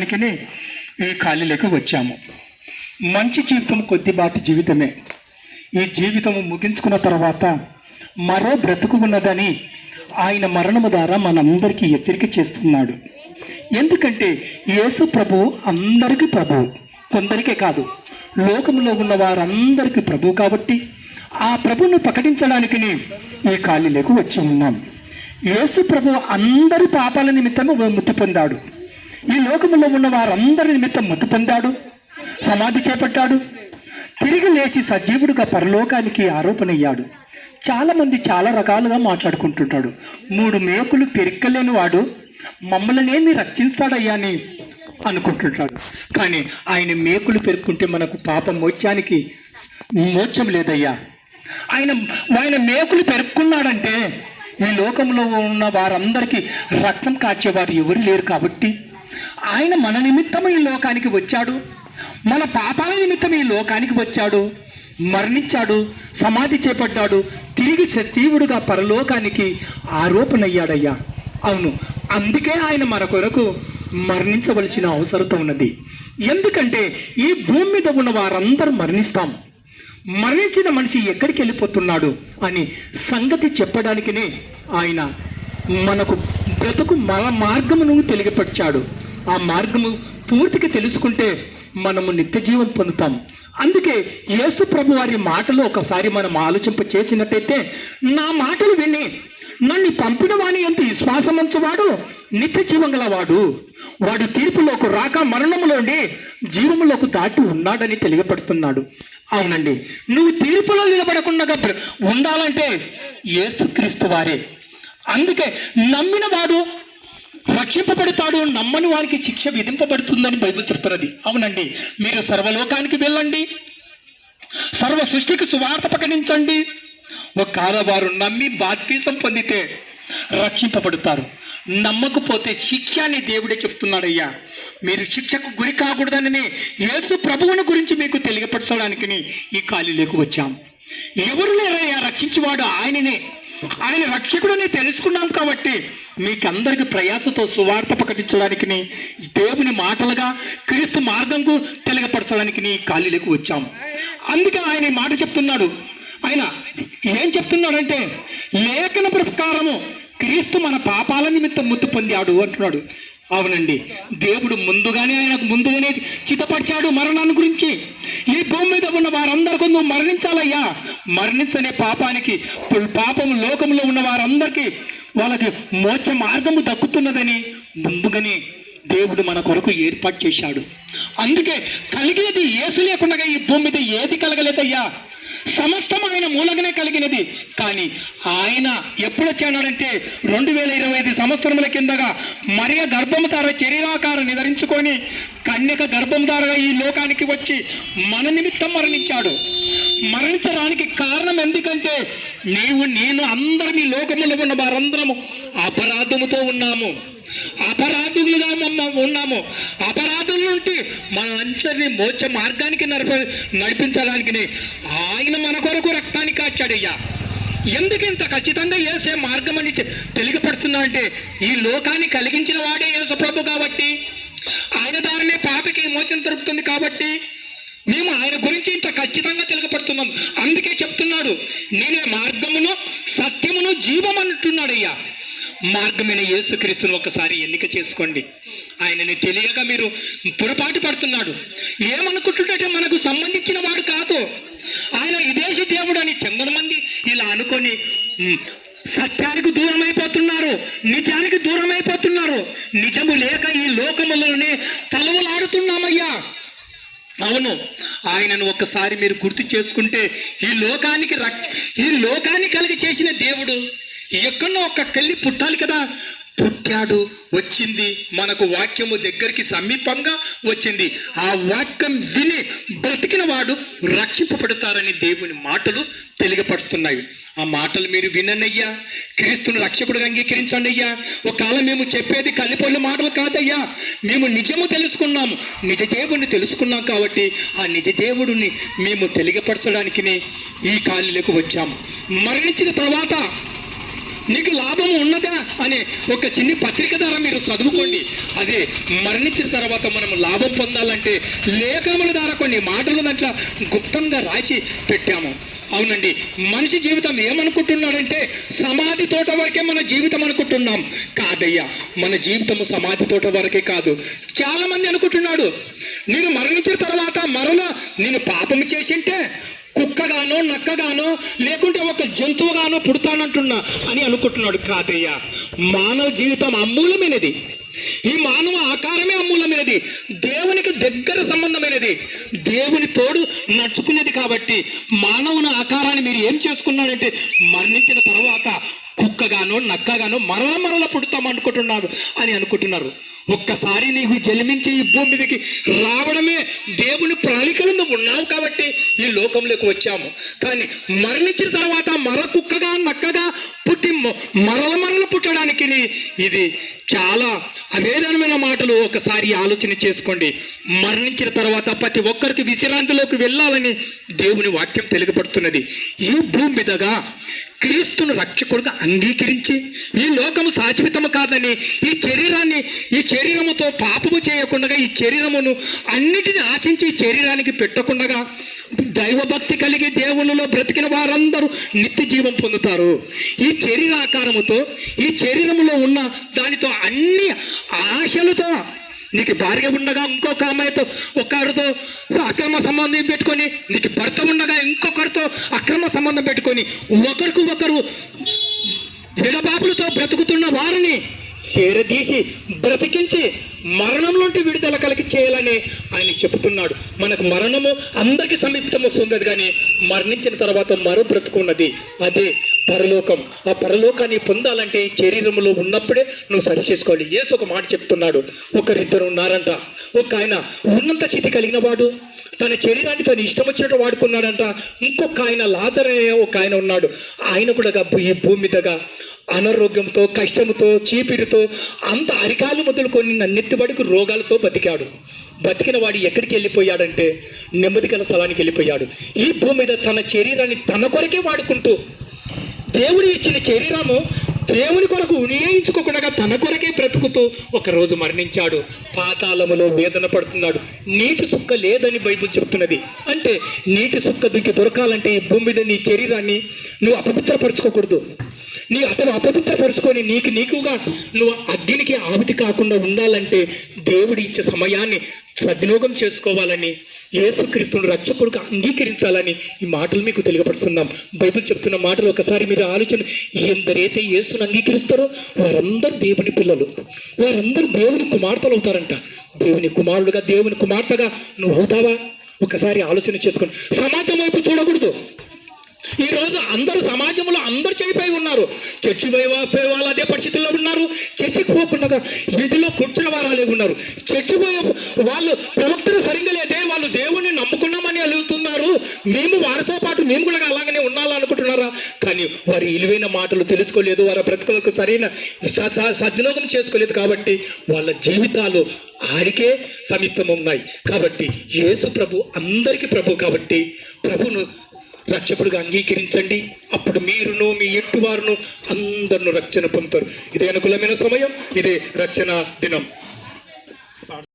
అందుకనే ఈ ఖాళీలోకి వచ్చాము. మంచి జీవితం కొద్దిపాటి జీవితమే. ఈ జీవితము ముగించుకున్న తర్వాత మరో బ్రతుకు ఉన్నదని ఆయన మరణము ద్వారా మనందరికీ హెచ్చరిక చేస్తున్నాడు. ఎందుకంటే యేసు ప్రభువు అందరికీ ప్రభువు, కొందరికే కాదు, లోకంలో ఉన్న వారందరికీ ప్రభువు. కాబట్టి ఆ ప్రభువును ప్రకటించడానికి ఈ ఖాళీలోకి వచ్చి ఉన్నాం. యేసు ప్రభువు అందరి పాపాల నిమిత్తము మృతి పొందాడు. ఈ లోకంలో ఉన్న వారందరి నిమిత్తం మృతి పొందాడు, సమాధి చేపట్టాడు, తిరిగి లేచి సజీవుడిగా పరలోకానికి ఆరోపణయ్యాడు. చాలామంది చాలా రకాలుగా మాట్లాడుకుంటుంటాడు. 3 మేకులు పెరిక్కలేని వాడు మమ్మల్నేమి రక్షిస్తాడయ్యా అని అనుకుంటుంటాడు. కానీ ఆయన మేకులు పెరుక్కుంటే మనకు పాప మోక్షం లేదయ్యా. ఆయన మేకులు పెరుక్కున్నాడంటే ఈ లోకంలో ఉన్న వారందరికీ రక్తం కాచేవారు ఎవరు లేరు. కాబట్టి ఆయన మన నిమిత్తము ఈ లోకానికి వచ్చాడు, మన పాపాల నిమిత్తం ఈ లోకానికి వచ్చాడు, మరణించాడు, సమాధి చేపట్టాడు, తిరిగి సజీవుడుగా పరలోకానికి ఆరోపణయ్యాడయ్యా. అవును, అందుకే ఆయన మన కొరకు మరణించవలసిన అవసరత ఉన్నది. ఎందుకంటే ఈ భూమి మీద ఉన్న వారందరూ మరణిస్తాం. మరణించిన మనిషి ఎక్కడికి వెళ్ళిపోతున్నాడు అని సంగతి చెప్పడానికినే ఆయన మనకు బ్రతుకు మార్గమును తెలియపరిచాడు. ఆ మార్గము పూర్తిగా తెలుసుకుంటే మనము నిత్య జీవం పొందుతాం. అందుకే యేసు ప్రభు వారి మాటలు ఒకసారి మనం ఆలోచింప చేసినట్టయితే, నా మాటలు విని నన్ను పంపిన వాని ఎంత విశ్వాసమంచువాడు నిత్య జీవం గలవాడు, వాడు తీర్పులోకి రాక మరణములోని జీవములోకి దాటి ఉన్నాడని తెలియపడుతున్నాడు. అవునండి, నువ్వు తీర్పులో నిలబడకుండా ఉండాలంటే యేసుక్రీస్తు వారే. అందుకే నమ్మిన వాడు రక్షింపబడతాడు, నమ్మని వారికి శిక్ష విధింపబడుతుందని బైబిల్ చెప్తున్నది. అవునండి, మీరు సర్వలోకానికి వెళ్ళండి, సర్వ సృష్టికి సువార్త ప్రకటించండి. ఒకవేళ వారు నమ్మి బాప్తిసం పొందితే రక్షింపబడతారు, నమ్మకపోతే శిక్ష అని దేవుడే చెప్తున్నాడయ్యా. మీరు శిక్షకు గురి కాకూడదని యేసు ప్రభువుని గురించి మీకు తెలియపరచడానికి ఈ ఖాళీలోకి వచ్చాం. ఎవరు లేరయ్యా రక్షించేవాడు ఆయననే, ఆయన రక్షకుడని తెలుసుకున్నాం. కాబట్టి మీకందరికి ప్రయాసతో సువార్త ప్రకటించడానికి, దేవుని మాటలుగా క్రీస్తు మార్గంకు తెలియపరచడానికి ఈ ఖాళీలోకి వచ్చాము. అందుకే ఆయన మాట చెప్తున్నాడు. ఆయన ఏం చెప్తున్నాడంటే, లేఖన ప్రకారము క్రీస్తు మన పాపాల నిమిత్తం మృతి పొందాడు అంటున్నాడు. అవునండి, దేవుడు ఆయనకు ముందుగానే చిత్తపరిచాడు మరణాన్ని గురించి. ఈ భూమి మీద ఉన్న వారందరికీ నువ్వు మరణించాలయ్యా, మరణించనే పాపము లోకంలో ఉన్న వారందరికీ వాళ్ళకి మోక్ష మార్గము దక్కుతున్నదని ముందుగానే దేవుడు మన కొరకు ఏర్పాటు చేశాడు. అందుకే కలిగినది యేసు లేకుండా ఈ భూమి మీద ఏది కలగలేదయ్యా, సమస్తం ఆయన మూలంగానే కలిగినది. కానీ ఆయన ఎప్పుడు వచ్చాడంటే 2025 సంవత్సరముల కిందగా మరియ గర్భము ద్వారా శరీరాకారం ధరించుకొని కన్యక గర్భం ద్వారా ఈ లోకానికి వచ్చి మన నిమిత్తం మరణించాడు. మరణించడానికి కారణం ఎందుకంటే నేను అందరం ఈ లోకములో ఉన్న వారందరము అపరాధముతో ఉన్నాము, అపరాధులుగా ఉన్నాము. అపరాధుల నుండి మనందరినీ మోక్ష మార్గానికి నడిపించడానికి ఆయన మన కొరకు రక్తాన్ని కాచాడయ్యా. ఎందుకు ఇంత ఖచ్చితంగా యేసే మార్గం అని తెలియపడుతున్నా అంటే, ఈ లోకాన్ని కలిగించిన వాడే యేసు ప్రభు కాబట్టి, ఆయన ద్వారానే పాపకి మోచన దొరుకుతుంది. కాబట్టి మేము ఆయన గురించి ఇంత ఖచ్చితంగా తెలియపడుతున్నాం. అందుకే చెప్తున్నాడు, నేనే మార్గమును సత్యమును జీవం అంటున్నాడయ్యా. మార్గమైన యేసుక్రీస్తును ఒకసారి ఎన్నిక చేసుకోండి. ఆయనని తెలియక మీరు పొరపాటు పడుతున్నాడు. ఏమనుకుంటుంటే మనకు సంబంధించిన వాడు కాదు, ఆయన విదేశీ దేవుడు అని చాలా మంది ఇలా అనుకొని సత్యానికి దూరం అయిపోతున్నారు, నిజానికి దూరం అయిపోతున్నారు. నిజము లేక ఈ లోకములోనే తలవలాడుతున్నామయ్యా. అవును, ఆయనను ఒక్కసారి మీరు గుర్తు చేసుకుంటే, ఈ లోకాన్ని కలిగి చేసిన దేవుడు ఎక్కడో ఒక్క కళ్ళి పుట్టాలి కదా, పుట్టాడు, వచ్చింది, మనకు వాక్యము దగ్గరికి సమీపంగా వచ్చింది. ఆ వాక్యం విని బ్రతికిన వాడు రక్షింపబడతారని దేవుని మాటలు తెలియపరుస్తున్నాయి. ఆ మాటలు మీరు విననయ్యా, క్రీస్తుని రక్షకుడు అంగీకరించండి అయ్యా. ఒకవేళ మేము చెప్పేది కలిపొల్లి మాటలు కాదయ్యా, మేము నిజము తెలుసుకున్నాము, నిజ దేవుడిని తెలుసుకున్నాం. కాబట్టి ఆ నిజ దేవుడిని మేము తెలియపరచడానికి ఈ ఖాళీలోకి వచ్చాము. మరణించిన తర్వాత నీకు లాభం ఉన్నదా అనే ఒక చిన్ని పత్రిక ద్వారా మీరు చదువుకోండి. అదే మరణించిన తర్వాత మనం లాభం పొందాలంటే లేఖనముల ద్వారా కొన్ని మాటలు దాంట్లో గుప్తంగా రాసి పెట్టాము. అవునండి, మనిషి జీవితం ఏమనుకుంటున్నాడంటే సమాధి తోట వరకే మన జీవితం అనుకుంటున్నాం. కాదయ్యా, మన జీవితము సమాధి తోట వరకే కాదు. చాలా మంది అనుకుంటున్నాడు నేను మరణించిన తర్వాత మరలా నేను పాపము చేసింటే కుక్కగానో నక్కగానో లేకుంటే ఒక జంతువుగానో పుడతానంటున్నా అని అనుకుంటున్నాడు. కాదయ్యా, మానవ జీవితం అమూల్యమైనది. ఈ మానవ ఆకారమే అమూల్యమైనది, దేవునికి దగ్గర సంబంధమైనది, దేవుని తోడు నడుచుకునేది. కాబట్టి మానవుని ఆకారాన్ని మీరు ఏం చేసుకున్నారంటే మరణించిన తర్వాత కుక్కగానో నక్కగానో మరల పుడతాం అనుకుంటున్నారు అని అనుకుంటున్నారు. ఒక్కసారి నీకు జన్మించి ఈ భూమి మీదకి రావడమే దేవుని ప్రణాళికలు నువ్వు ఉన్నావు కాబట్టి ఈ లోకంలోకి వచ్చాము. కానీ మరణించిన తర్వాత మర కుక్కగా నక్కగా పుట్టి మరల పుట్టడానికి ఇది చాలా అవేదనమైన మాటలు. ఒకసారి ఆలోచన చేసుకోండి. మరణించిన తర్వాత ప్రతి ఒక్కరికి విశ్రాంతిలోకి వెళ్ళాలని దేవుని వాక్యం తెలుగపడుతున్నది. ఈ భూమి మీదగా క్రీస్తును రక్షకుడుగా అంగీకరించి ఈ లోకము శాశ్వతము కాదని ఈ శరీరముతో పాపము చేయకుండా ఈ శరీరమును అన్నిటిని ఆశించి ఈ శరీరానికి పెట్టకుండా దైవభక్తి కలిగి దేవునిలో బ్రతికిన వారందరూ నిత్య జీవం పొందుతారు. ఈ శరీరాకారముతో ఈ శరీరములో ఉన్న దానితో అన్ని ఆశలతో నీకు భార్య ఉండగా ఇంకొక అమ్మాయితో ఒకరితో అక్రమ సంబంధం పెట్టుకొని, నీకు భర్త ఉండగా ఇంకొకరితో అక్రమ సంబంధం పెట్టుకొని ఒకరికి ఒకరు విడబాపులతో బ్రతుకుతున్న వారిని చేరదీసి బ్రతికించి మరణం నుండి విడుదల కలిగి చేయాలని ఆయన చెబుతున్నాడు. మనకు మరణము అందరికీ సమీపం వస్తుంది, కానీ మరణించిన తర్వాత మరో బ్రతుకున్నది, అదే పరలోకం. ఆ పరలోకాన్ని పొందాలంటే శరీరంలో ఉన్నప్పుడే నువ్వు సరి చేసుకోవాలి. యేసు ఒక మాట చెప్తున్నాడు. ఒకరిద్దరు ఉన్నారంట. ఒక ఆయన ఉన్నంత స్థితి కలిగిన వాడు తన శరీరాన్ని తను ఇష్టం వచ్చినట్టు వాడుకున్నాడంట. ఇంకొక ఆయన లాజరు అనే ఒక ఆయన ఉన్నాడు. ఆయన కూడా ఈ భూమి మీదగా అనారోగ్యంతో కష్టంతో చీపిరితో అంత అరికాలు మొదలుకొని నెత్తిబడికి రోగాలతో బతికిన వాడు ఎక్కడికి వెళ్ళిపోయాడంటే నెమ్మది గల స్థలానికి వెళ్ళిపోయాడు. ఈ భూమి మీద తన శరీరాన్ని తన కొరకే వాడుకుంటూ దేవుడు ఇచ్చిన శరీరము దేవుని కొరకు వినియోగించుకోకుండా తన కొరకే బ్రతుకుతూ ఒకరోజు మరణించాడు. పాతాళములో వేదన పడుతున్నాడు. నీటి సుక్క లేదని బైబిల్ చెప్తున్నది. అంటే నీటి సుక్క దొరకాలంటే ఈ భూమి మీద నీ శరీరాన్ని నువ్వు అపవిత్రపరచుకోకూడదు. నీ అతను అపవిత్రపరుచుకొని నీకుగా నువ్వు అగ్నికి ఆహుతి కాకుండా ఉండాలంటే దేవుడు ఇచ్చే సమయాన్ని సద్వినియోగం చేసుకోవాలని, యేసుక్రీస్తును రక్షకుడుగా అంగీకరించాలని ఈ మాటలు మీకు తెలియపరుస్తున్నాం. బైబిల్ చెప్తున్న మాటలు ఒకసారి మీరు ఆలోచన. ఎందరైతే యేసును అంగీకరిస్తారో వారందరూ దేవుని పిల్లలు, వారందరూ దేవుని కుమార్తెలు అవుతారంట. దేవుని కుమారుడుగా దేవుని కుమార్తెగా నువ్వు అవుతావా? ఒకసారి ఆలోచన చేసుకొని సమాజం వైపు చూడకూడదు. ఈ రోజు అందరూ సమాజంలో అందరూ చెడిపోయి ఉన్నారు. చర్చి పోయే వాళ్ళు అదే పరిస్థితుల్లో ఉన్నారు. చర్చికి పోకుండా ఇంటిలో కూర్చున్న వారు అలాగే ఉన్నారు. చర్చి పోయే వాళ్ళు ప్రవక్తలు సరిగ్గా లేదే, వాళ్ళు దేవుణ్ణి నమ్ముకున్నామని అడుగుతున్నారు. మేము వారితో పాటు మేము కూడా అలాగనే ఉండాలనుకుంటున్నారా? కానీ వారి విలువైన మాటలు తెలుసుకోలేదు, వారి బ్రతుకులకు సరైన సద్వినియోగం చేసుకోలేదు. కాబట్టి వాళ్ళ జీవితాలు ఆడికే సమీపం ఉన్నాయి. కాబట్టి యేసు ప్రభు అందరికీ ప్రభు. కాబట్టి ప్రభును రక్షకుడుగా అంగీకరించండి. అప్పుడు మీరును మీ ఇంటి వారును అందరిను రక్షణ పొందుతారు. ఇదే అనుకూలమైన సమయం, ఇదే రక్షణ దినం.